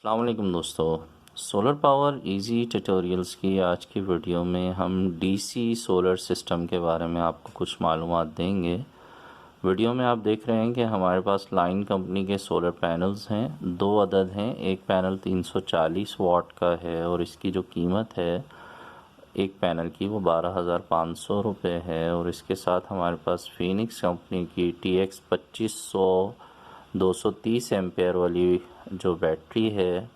अस्सलाम वालेकुम दोस्तों। सोलर पावर इजी ट्यूटोरियल्स की आज की वीडियो में हम डीसी सोलर सिस्टम के बारे में आपको कुछ मालूमात देंगे। वीडियो में आप देख रहे हैं कि हमारे पास लाइन कंपनी के सोलर पैनल्स हैं, दो अदद हैं। एक पैनल 340 वाट का है और इसकी जो कीमत है एक पैनल की वो 12,500 रुपये है। और इसके साथ हमारे पास फिनिक्स कंपनी की TX 2500 230 एम्पेयर वाली जो बैटरी है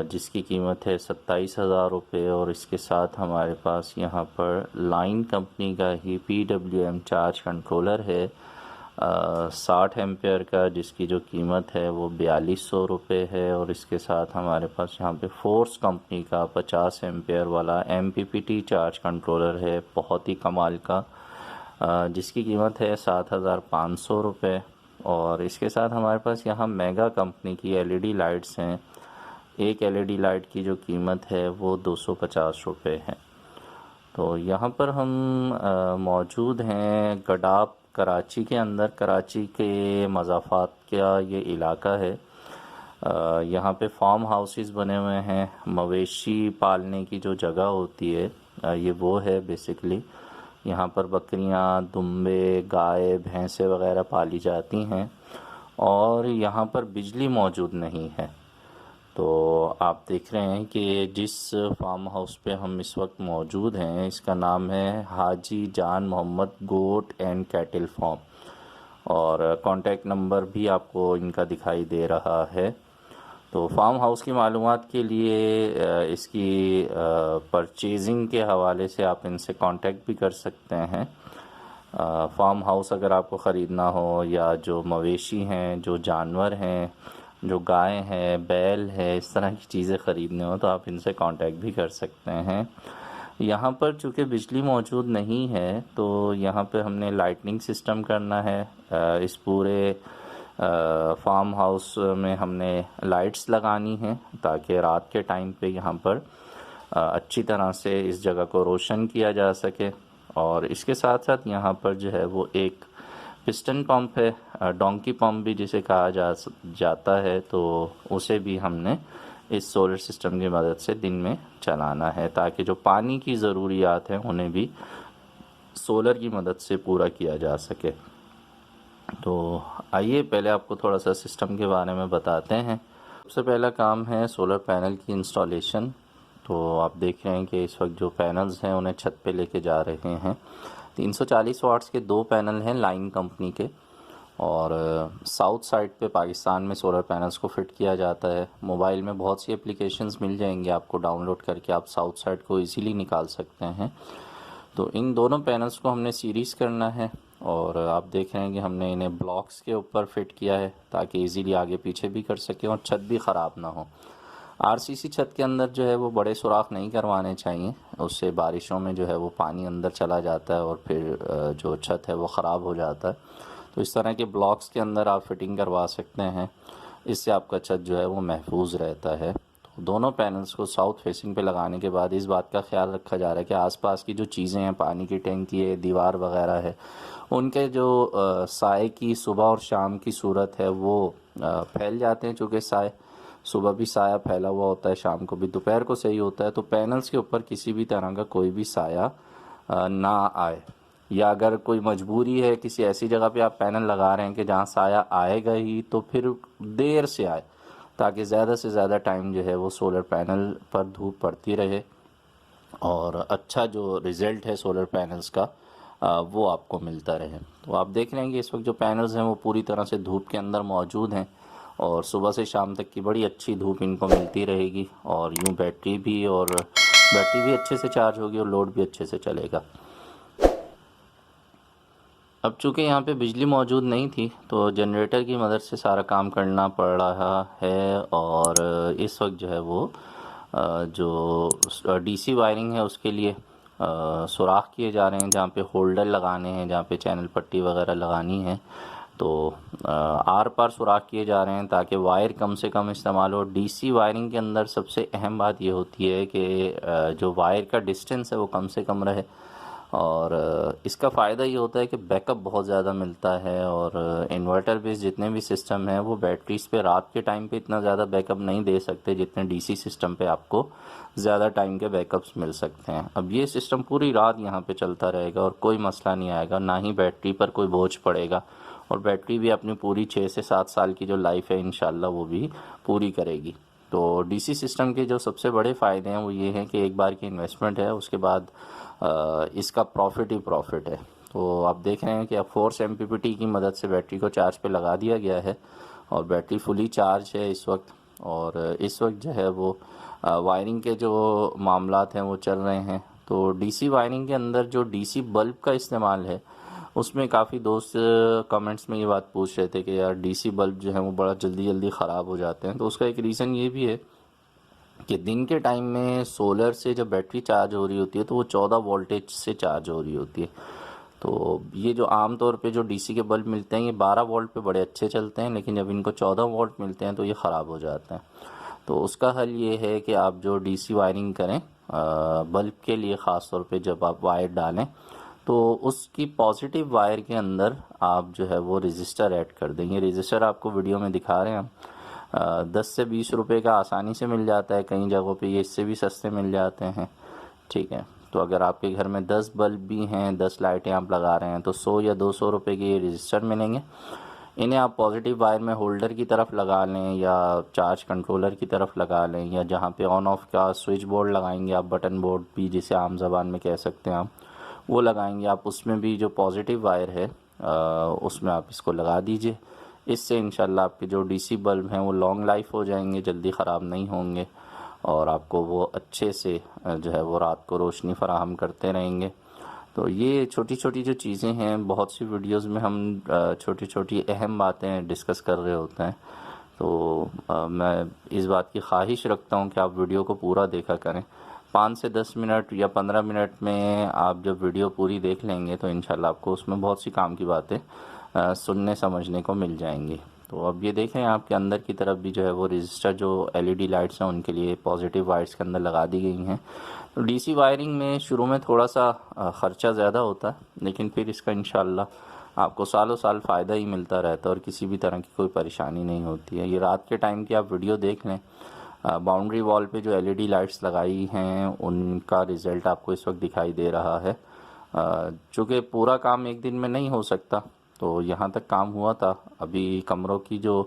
जिसकी कीमत है 27,000 रुपये। और इसके साथ हमारे पास यहाँ पर लाइन कंपनी का ही PWM चार्ज कंट्रोलर है 60 एम्पेयर का, जिसकी जो कीमत है वो 4200 रुपये है। और इसके साथ हमारे पास यहाँ पे फोर्स कंपनी का 50 एम्पेयर वाला MPPT चार्ज कंट्रोलर है, बहुत ही कमाल का, जिसकी कीमत है 7,500 रुपये। और इसके साथ हमारे पास यहाँ मेगा कंपनी की LED लाइट्स हैं। एक LED लाइट की जो कीमत है वो 250 रुपये है। तो यहाँ पर हम मौजूद हैं गडाप कराची के अंदर। कराची के मज़ाफ़ात का ये इलाका है। यहाँ पे फार्म हाउसेस बने हुए हैं। मवेशी पालने की जो जगह होती है ये वो है बेसिकली। यहाँ पर बकरियाँ, दुम्बे, गाय, भैंसें वगैरह पाली जाती हैं और यहाँ पर बिजली मौजूद नहीं है। तो आप देख रहे हैं कि जिस फार्म हाउस पे हम इस वक्त मौजूद हैं इसका नाम है Haji Jan Mohammad goat and cattle farm, और कॉन्टैक्ट नंबर भी आपको इनका दिखाई दे रहा है। तो फार्म हाउस की मालूमात के लिए इसकी परचेजिंग के हवाले से आप इनसे कांटेक्ट भी कर सकते हैं। फार्म हाउस अगर आपको ख़रीदना हो या जो मवेशी हैं, जो जानवर हैं, जो गाय है, बैल है, इस तरह की चीज़ें ख़रीदने हो तो आप इनसे कांटेक्ट भी कर सकते हैं। यहाँ पर चूँकि बिजली मौजूद नहीं है तो यहाँ पे हमने लाइटनिंग सिस्टम करना है। इस पूरे फार्म हाउस में हमने लाइट्स लगानी हैं ताकि रात के टाइम पे यहाँ पर अच्छी तरह से इस जगह को रोशन किया जा सके। और इसके साथ साथ यहाँ पर जो है वो एक पिस्टन पंप है, डोंकी पंप भी जिसे कहा जाता है, तो उसे भी हमने इस सोलर सिस्टम की मदद से दिन में चलाना है ताकि जो पानी की ज़रूरियात हैं उन्हें भी सोलर की मदद से पूरा किया जा सके। तो आइए पहले आपको थोड़ा सा सिस्टम के बारे में बताते हैं। सबसे पहला काम है सोलर पैनल की इंस्टॉलेशन। तो आप देख रहे हैं कि इस वक्त जो पैनल्स हैं उन्हें छत पे लेके जा रहे हैं। 340 वाट्स के दो पैनल हैं लाइन कंपनी के, और साउथ साइड पे पाकिस्तान में सोलर पैनल्स को फिट किया जाता है। मोबाइल में बहुत सी एप्लीकेशंस मिल जाएंगी आपको, डाउनलोड करके आप साउथ साइड को इजीली निकाल सकते हैं। तो इन दोनों पैनल्स को हमने सीरीज़ करना है और आप देख रहे हैं कि हमने इन्हें ब्लॉक्स के ऊपर फिट किया है ताकि इजीली आगे पीछे भी कर सकें और छत भी ख़राब ना हो। RCC छत के अंदर जो है वो बड़े सुराख नहीं करवाने चाहिए, उससे बारिशों में जो है वो पानी अंदर चला जाता है और फिर जो छत है वो ख़राब हो जाता है। तो इस तरह के ब्लॉक्स के अंदर आप फिटिंग करवा सकते हैं, इससे आपका छत जो है वो महफूज रहता है। तो दोनों पैनल्स को साउथ फेसिंग पे लगाने के बाद इस बात का ख्याल रखा जा रहा है कि आसपास की जो चीज़ें हैं, पानी की टैंकी है, दीवार वगैरह है, उनके जो साए की सुबह और शाम की सूरत है वो फैल जाते हैं। चूँकि साए सुबह भी साया फैला हुआ होता है, शाम को भी, दोपहर को सही होता है। तो पैनल्स के ऊपर किसी भी तरह का कोई भी साया ना आए, या अगर कोई मजबूरी है किसी ऐसी जगह पे आप पैनल लगा रहे हैं कि जहाँ साया आएगा ही तो फिर देर से आए, ताकि ज़्यादा से ज़्यादा टाइम जो है वो सोलर पैनल पर धूप पड़ती रहे और अच्छा जो रिज़ल्ट है सोलर पैनल्स का वो आपको मिलता रहे। तो आप देख रहे हैं कि इस वक्त जो पैनल्स हैं वो पूरी तरह से धूप के अंदर मौजूद हैं और सुबह से शाम तक की बड़ी अच्छी धूप इनको मिलती रहेगी। और यूँ बैटरी भी अच्छे से चार्ज होगी और लोड भी अच्छे से चलेगा। अब चूँकि यहाँ पे बिजली मौजूद नहीं थी तो जनरेटर की मदद से सारा काम करना पड़ रहा है। और इस वक्त जो है वो जो DC वायरिंग है उसके लिए सुराख किए जा रहे हैं, जहाँ पे होल्डर लगाने हैं, जहाँ पे चैनल पट्टी वगैरह लगानी है। तो आर पार सुराख किए जा रहे हैं ताकि वायर कम से कम इस्तेमाल हो। DC वायरिंग के अंदर सबसे अहम बात ये होती है कि जो वायर का डिस्टेंस है वो कम से कम रहे और इसका फ़ायदा ये होता है कि बैकअप बहुत ज़्यादा मिलता है। और इन्वर्टर बेस्ड जितने भी सिस्टम हैं वो बैटरीज़ पे रात के टाइम पे इतना ज़्यादा बैकअप नहीं दे सकते जितने डीसी सिस्टम पे आपको ज़्यादा टाइम के बैकअप्स मिल सकते हैं। अब ये सिस्टम पूरी रात यहाँ पे चलता रहेगा और कोई मसला नहीं आएगा, ना ही बैटरी पर कोई बोझ पड़ेगा, और बैटरी भी अपनी पूरी 6 से 7 साल की जो लाइफ है इंशाल्लाह वो भी पूरी करेगी। तो डीसी सिस्टम के जो सबसे बड़े फ़ायदे हैं वो ये हैं कि एक बार की इन्वेस्टमेंट है, उसके बाद इसका प्रॉफिट ही प्रॉफिट है। तो आप देख रहे हैं कि अब फोर्स एमपीपीटी की मदद से बैटरी को चार्ज पे लगा दिया गया है और बैटरी फुली चार्ज है इस वक्त। और इस वक्त जो है वो वायरिंग के जो मामलात हैं वो चल रहे हैं। तो डीसी वायरिंग के अंदर जो डीसी बल्ब का इस्तेमाल है उसमें काफ़ी दोस्त कमेंट्स में ये बात पूछ रहे थे कि यार डीसी बल्ब जो है वो बड़ा जल्दी जल्दी ख़राब हो जाते हैं। तो उसका एक रीज़न ये भी है कि दिन के टाइम में सोलर से जब बैटरी चार्ज हो रही होती है तो वो 14 वोल्टेज से चार्ज हो रही होती है। तो ये जो आम तौर पे जो डीसी के बल्ब मिलते हैं ये 12 वोल्ट पे बड़े अच्छे चलते हैं, लेकिन जब इनको 14 वोल्ट मिलते हैं तो ये ख़राब हो जाते हैं। तो उसका हल ये है कि आप जो डीसी वायरिंग करें बल्ब के लिए ख़ास तौर पे जब आप वायर डालें तो उसकी पॉजिटिव वायर के अंदर आप जो है वो रजिस्टर ऐड कर देंगे। रजिस्टर आपको वीडियो में दिखा रहे हैं हम, 10 से 20 रुपए का आसानी से मिल जाता है, कई जगहों पे ये इससे भी सस्ते मिल जाते हैं। ठीक है, तो अगर आपके घर में 10 बल्ब भी हैं, 10 लाइटें आप लगा रहे हैं तो 100 या 200 रुपए के ये रजिस्टर मिलेंगे। इन्हें आप पॉजिटिव वायर में होल्डर की तरफ लगा लें या चार्ज कंट्रोलर की तरफ लगा लें, या जहाँ पे ऑन ऑफ का स्विच बोर्ड लगाएंगे आप, बटन बोर्ड भी जिसे आम ज़बान में कह सकते हैं आप, वो लगाएंगे आप। उसमें भी जो पॉजिटिव वायर है उसमें आप इसको लगा दीजिए। इससे इंशाल्लाह आपके जो डीसी बल्ब हैं वो लॉन्ग लाइफ हो जाएंगे, जल्दी ख़राब नहीं होंगे और आपको वो अच्छे से जो है वो रात को रोशनी फ़राहम करते रहेंगे। तो ये छोटी छोटी जो चीज़ें हैं, बहुत सी वीडियोस में हम छोटी छोटी अहम बातें डिस्कस कर रहे होते हैं। तो मैं इस बात की ख्वाहिश रखता हूँ कि आप वीडियो को पूरा देखा करें। 5 से 10 मिनट या 15 मिनट में आप जब वीडियो पूरी देख लेंगे तो इंशाल्लाह आपको उसमें बहुत सी काम की बातें सुनने समझने को मिल जाएंगी। तो अब ये देखें आपके अंदर की तरफ भी जो है वो रजिस्टर जो एलईडी लाइट्स हैं उनके लिए पॉजिटिव वायर्स के अंदर लगा दी गई हैं। तो डीसी वायरिंग में शुरू में थोड़ा सा ख़र्चा ज़्यादा होता है, लेकिन फिर इसका इंशाल्लाह आपको सालों साल फ़ायदा ही मिलता रहता है और किसी भी तरह की कोई परेशानी नहीं होती है। ये रात के टाइम की आप वीडियो देख लें, बाउंड्री वॉल पे जो एलईडी लाइट्स लगाई हैं उनका रिज़ल्ट आपको इस वक्त दिखाई दे रहा है। चूँकि पूरा काम एक दिन में नहीं हो सकता तो यहाँ तक काम हुआ था, अभी कमरों की जो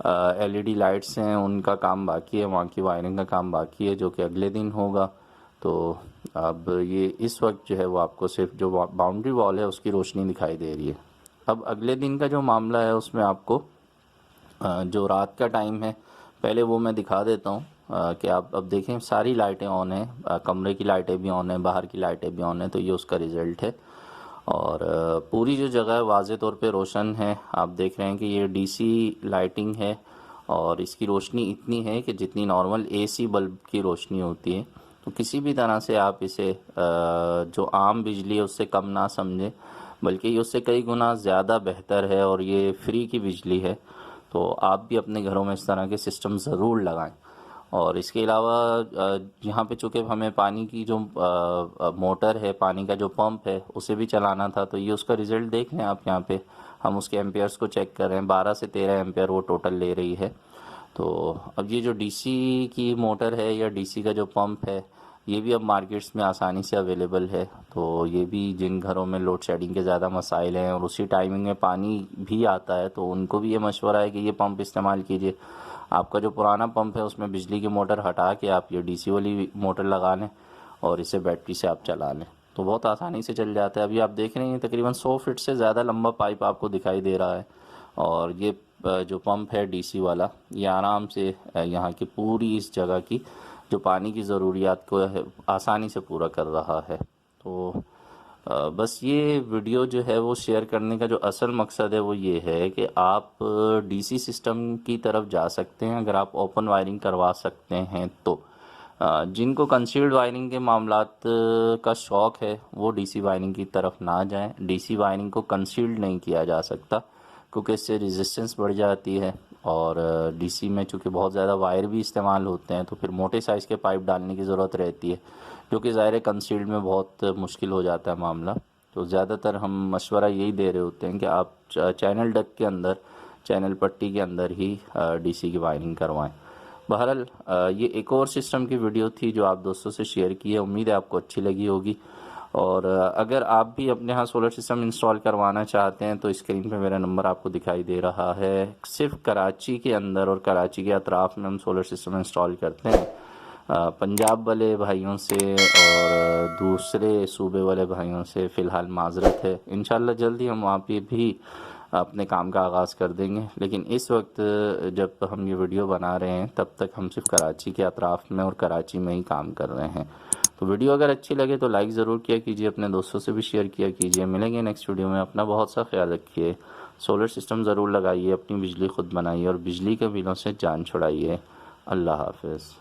एलईडी लाइट्स हैं उनका काम बाकी है, वहाँ की वायरिंग का काम बाकी है जो कि अगले दिन होगा। तो अब ये इस वक्त जो है वो आपको सिर्फ जो बाउंड्री वॉल है उसकी रोशनी दिखाई दे रही है। अब अगले दिन का जो मामला है उसमें आपको जो रात का टाइम है पहले वो मैं दिखा देता हूँ कि आप अब देखें सारी लाइटें ऑन हैं, कमरे की लाइटें भी ऑन हैं, बाहर की लाइटें भी ऑन हैं। तो ये उसका रिज़ल्ट है और पूरी जो जगह है वाज़े तौर पे रोशन है। आप देख रहे हैं कि ये डीसी लाइटिंग है और इसकी रोशनी इतनी है कि जितनी नॉर्मल एसी बल्ब की रोशनी होती है। तो किसी भी तरह से आप इसे जो आम बिजली है उससे कम ना समझें, बल्कि ये उससे कई गुना ज़्यादा बेहतर है और ये फ्री की बिजली है। तो आप भी अपने घरों में इस तरह के सिस्टम ज़रूर लगाएं। और इसके अलावा यहाँ पे चूँकि हमें पानी की जो मोटर है, पानी का जो पंप है उसे भी चलाना था, तो ये उसका रिज़ल्ट देख लें आप। यहाँ पे हम उसके एम्पेयर्स को चेक कर रहे हैं, 12 से 13 एम्पेयर वो टोटल ले रही है। तो अब ये जो डीसी की मोटर है या डीसी का जो पंप है ये भी अब मार्केट्स में आसानी से अवेलेबल है। तो ये भी जिन घरों में लोड शेडिंग के ज़्यादा मसाइल हैं और उसी टाइमिंग में पानी भी आता है तो उनको भी ये मशवरा है कि ये पंप इस्तेमाल कीजिए। आपका जो पुराना पंप है उसमें बिजली की मोटर हटा के आप ये डीसी वाली मोटर लगा लें और इसे बैटरी से आप चला लें तो बहुत आसानी से चल जाता है। अभी आप देख रहे हैं तकरीबन 100 फीट से ज़्यादा लंबा पाइप आपको दिखाई दे रहा है और ये जो पंप है डीसी वाला ये आराम से यहाँ की पूरी इस जगह की जो पानी की ज़रूरियात को आसानी से पूरा कर रहा है। तो बस ये वीडियो जो है वो शेयर करने का जो असल मकसद है वो ये है कि आप डीसी सिस्टम की तरफ जा सकते हैं अगर आप ओपन वायरिंग करवा सकते हैं तो। जिनको कंसील्ड वायरिंग के मामलात का शौक़ है वो डीसी वायरिंग की तरफ ना जाएं। डीसी वायरिंग को कंसील्ड नहीं किया जा सकता, क्योंकि इससे रेजिस्टेंस बढ़ जाती है। और डीसी में चूँकि बहुत ज़्यादा वायर भी इस्तेमाल होते हैं तो फिर मोटे साइज़ के पाइप डालने की ज़रूरत रहती है, जो कि ज़ाहिर है कंसील्ड में बहुत मुश्किल हो जाता है मामला। तो ज़्यादातर हम मशवरा यही दे रहे होते हैं कि आप चैनल डक के अंदर, चैनल पट्टी के अंदर ही डीसी की वायरिंग करवाएं। बहरहाल ये एक और सिस्टम की वीडियो थी जो आप दोस्तों से शेयर की है, उम्मीद है आपको अच्छी लगी होगी। और अगर आप भी अपने यहाँ सोलर सिस्टम इंस्टॉल करवाना चाहते हैं तो स्क्रीन पे मेरा नंबर आपको दिखाई दे रहा है। सिर्फ कराची के अंदर और कराची के अतराफ़ में हम सोलर सिस्टम इंस्टॉल करते हैं। पंजाब वाले भाइयों से और दूसरे सूबे वाले भाइयों से फ़िलहाल माज़रत है। इंशाल्लाह जल्दी हम वहाँ पे भी अपने काम का आगाज़ कर देंगे, लेकिन इस वक्त जब हम ये वीडियो बना रहे हैं तब तक हम सिर्फ कराची के अतराफ़ में और कराची में ही काम कर रहे हैं। तो वीडियो अगर अच्छी लगे तो लाइक ज़रूर किया कीजिए, अपने दोस्तों से भी शेयर किया कीजिए। मिलेंगे नेक्स्ट वीडियो में। अपना बहुत सा ख्याल रखिए। सोलर सिस्टम ज़रूर लगाइए, अपनी बिजली खुद बनाइए और बिजली के बिलों से जान छुड़ाइए। अल्लाह हाफ़िज़।